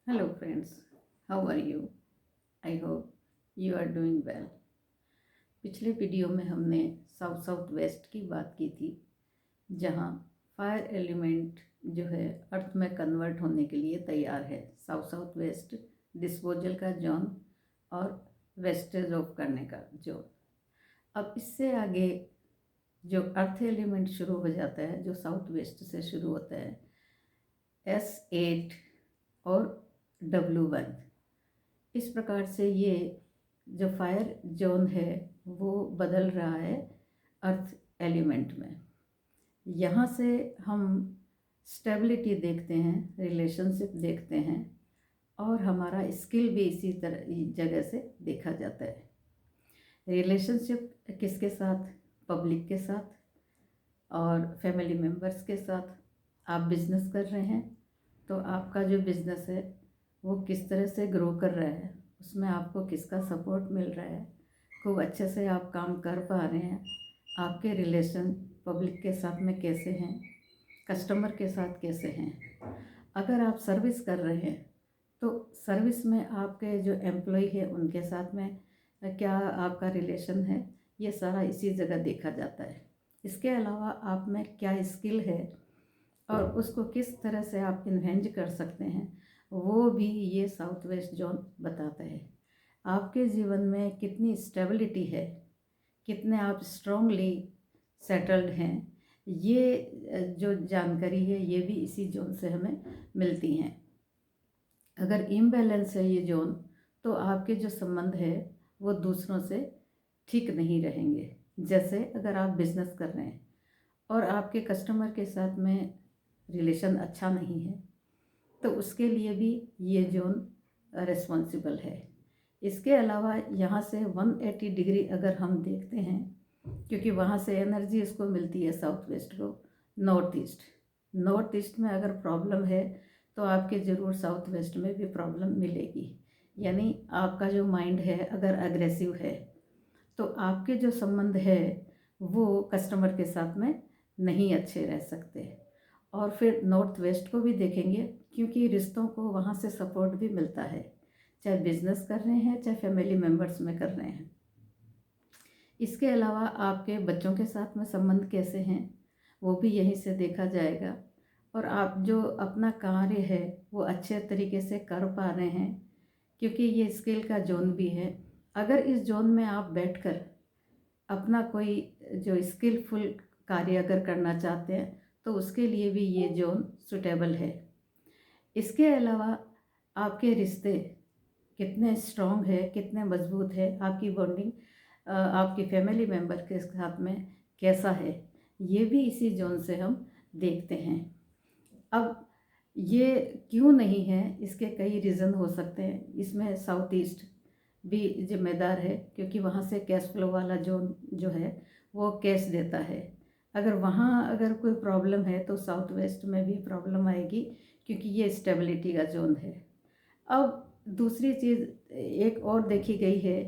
Hello friends, how are you? I hope you are doing well. पिछले video में हमने south south west की बात की थी, जहाँ फायर एलिमेंट जो है अर्थ में कन्वर्ट होने के लिए तैयार है। साउथ साउथ वेस्ट डिस्पोजल का जोन और वेस्टेज ऑफ करने का जोन। अब इससे आगे जो अर्थ एलिमेंट शुरू हो जाता है, जो साउथ वेस्ट से शुरू होता है, S8 और W1। इस प्रकार से ये जो फायर जोन है वो बदल रहा है अर्थ एलिमेंट में। यहाँ से हम स्टेबिलिटी देखते हैं, रिलेशनशिप देखते हैं और हमारा स्किल भी इसी तरह जगह से देखा जाता है। रिलेशनशिप किसके साथ? पब्लिक के साथ और फैमिली मेम्बर्स के साथ। आप बिजनेस कर रहे हैं तो आपका जो बिजनेस है वो किस तरह से ग्रो कर रहा है, उसमें आपको किसका सपोर्ट मिल रहा है, खूब अच्छे से आप काम कर पा रहे हैं, आपके रिलेशन पब्लिक के साथ में कैसे हैं, कस्टमर के साथ कैसे हैं। अगर आप सर्विस कर रहे हैं तो सर्विस में आपके जो एम्प्लॉय है उनके साथ में क्या आपका रिलेशन है, ये सारा इसी जगह देखा जाता है। इसके अलावा आप में क्या स्किल है और उसको किस तरह से आप इन्हेंज कर सकते हैं, वो भी ये साउथ वेस्ट जोन बताता है। आपके जीवन में कितनी स्टेबिलिटी है, कितने आप स्ट्रांगली सेटल्ड हैं, ये जो जानकारी है ये भी इसी जोन से हमें मिलती हैं। अगर इम्बैलेंस है ये जोन तो आपके जो संबंध है वो दूसरों से ठीक नहीं रहेंगे। जैसे अगर आप बिजनेस कर रहे हैं और आपके कस्टमर के साथ में रिलेशन अच्छा नहीं है तो उसके लिए भी ये जोन रिस्पॉन्सिबल है। इसके अलावा यहाँ से 180 डिग्री अगर हम देखते हैं, क्योंकि वहाँ से एनर्जी इसको मिलती है साउथ वेस्ट को, नॉर्थ ईस्ट में अगर प्रॉब्लम है तो आपके ज़रूर साउथ वेस्ट में भी प्रॉब्लम मिलेगी। यानी आपका जो माइंड है अगर अग्रेसिव है तो आपके जो संबंध है वो कस्टमर के साथ में नहीं अच्छे रह सकते। और फिर नॉर्थ वेस्ट को भी देखेंगे क्योंकि रिश्तों को वहाँ से सपोर्ट भी मिलता है, चाहे बिजनेस कर रहे हैं चाहे फैमिली मेम्बर्स में कर रहे हैं। इसके अलावा आपके बच्चों के साथ में संबंध कैसे हैं वो भी यहीं से देखा जाएगा। और आप जो अपना कार्य है वो अच्छे तरीके से कर पा रहे हैं, क्योंकि ये स्किल का जोन भी है। अगर इस जोन में आप बैठकर अपना कोई जो स्किलफुल कार्य अगर करना चाहते हैं तो उसके लिए भी ये जोन सुटेबल है। इसके अलावा आपके रिश्ते कितने स्ट्रॉन्ग है, कितने मजबूत है, आपकी बॉन्डिंग आपकी फैमिली मेम्बर के साथ में कैसा है, ये भी इसी जोन से हम देखते हैं। अब ये क्यों नहीं है, इसके कई रीज़न हो सकते हैं। इसमें साउथ ईस्ट भी जिम्मेदार है क्योंकि वहाँ से कैश फ्लो वाला जोन जो है वो कैश देता है। अगर वहाँ अगर कोई प्रॉब्लम है तो साउथ वेस्ट में भी प्रॉब्लम आएगी क्योंकि ये स्टेबिलिटी का जोन है। अब दूसरी चीज़ एक और देखी गई है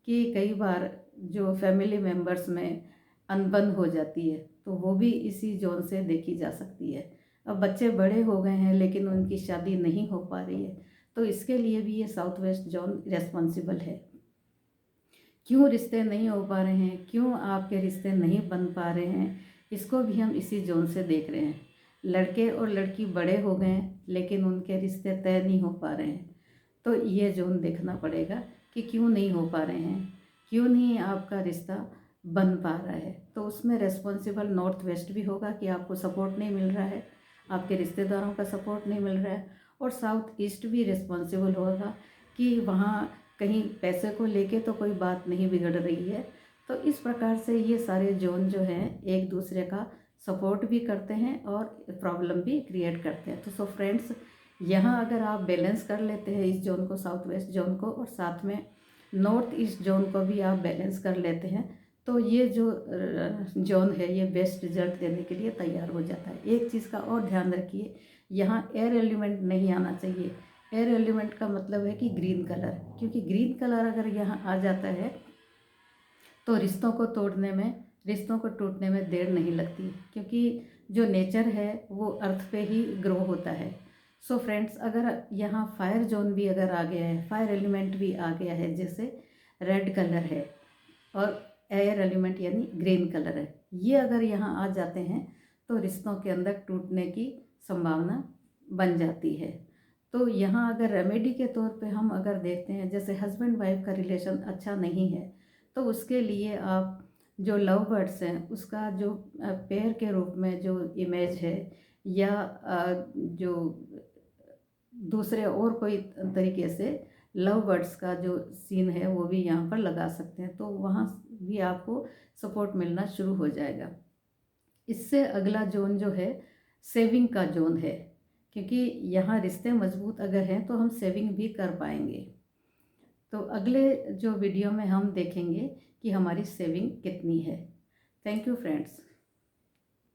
कि कई बार जो फैमिली मेम्बर्स में अनबन हो जाती है तो वो भी इसी जोन से देखी जा सकती है। अब बच्चे बड़े हो गए हैं लेकिन उनकी शादी नहीं हो पा रही है तो इसके लिए भी ये साउथ वेस्ट जोन रेस्पॉन्सिबल है। क्यों रिश्ते नहीं हो पा रहे हैं, क्यों आपके रिश्ते नहीं बन पा रहे हैं, इसको भी हम इसी जोन से देख रहे हैं। लड़के और लड़की बड़े हो गए हैं लेकिन उनके रिश्ते तय नहीं हो पा रहे हैं तो ये जोन देखना पड़ेगा कि क्यों नहीं हो पा रहे हैं, क्यों नहीं आपका रिश्ता बन पा रहा है। तो उसमें रेस्पॉन्सिबल नॉर्थ वेस्ट भी होगा कि आपको सपोर्ट नहीं मिल रहा है, आपके रिश्तेदारों का सपोर्ट नहीं मिल रहा है। और साउथ ईस्ट भी रिस्पॉन्सिबल होगा कि वहाँ कहीं पैसे को लेके तो कोई बात नहीं बिगड़ रही है। तो इस प्रकार से ये सारे जोन जो हैं एक दूसरे का सपोर्ट भी करते हैं और प्रॉब्लम भी क्रिएट करते हैं। तो सो फ्रेंड्स, यहाँ अगर आप बैलेंस कर लेते हैं इस जोन को, साउथ वेस्ट जोन को, और साथ में नॉर्थ ईस्ट जोन को भी आप बैलेंस कर लेते हैं तो ये जो जोन है ये बेस्ट रिजल्ट देने के लिए तैयार हो जाता है। एक चीज़ का और ध्यान रखिए, यहाँ एयर एलिमेंट नहीं आना चाहिए। एयर एलिमेंट का मतलब है कि ग्रीन कलर, क्योंकि ग्रीन कलर अगर यहाँ आ जाता है तो रिश्तों को तोड़ने में, रिश्तों को टूटने में देर नहीं लगती, क्योंकि जो नेचर है वो अर्थ पे ही ग्रो होता है। सो फ्रेंड्स, अगर यहाँ फायर जोन भी अगर आ गया है, फायर एलिमेंट भी आ गया है, जैसे रेड कलर है और एयर एलिमेंट यानी ग्रीन कलर है, ये अगर यहाँ आ जाते हैं तो रिश्तों के अंदर टूटने की संभावना बन जाती है। तो यहाँ अगर रेमेडी के तौर पे हम अगर देखते हैं, जैसे हस्बैंड वाइफ का रिलेशन अच्छा नहीं है, तो उसके लिए आप जो लव बर्ड्स हैं उसका जो पेयर के रूप में जो इमेज है, या जो दूसरे और कोई तरीके से लव बर्ड्स का जो सीन है वो भी यहाँ पर लगा सकते हैं, तो वहाँ भी आपको सपोर्ट मिलना शुरू हो जाएगा। इससे अगला जोन जो है सेविंग का जोन है, क्योंकि यहाँ रिश्ते मजबूत अगर हैं तो हम सेविंग भी कर पाएंगे। तो अगले जो वीडियो में हम देखेंगे कि हमारी सेविंग कितनी है। Thank you friends.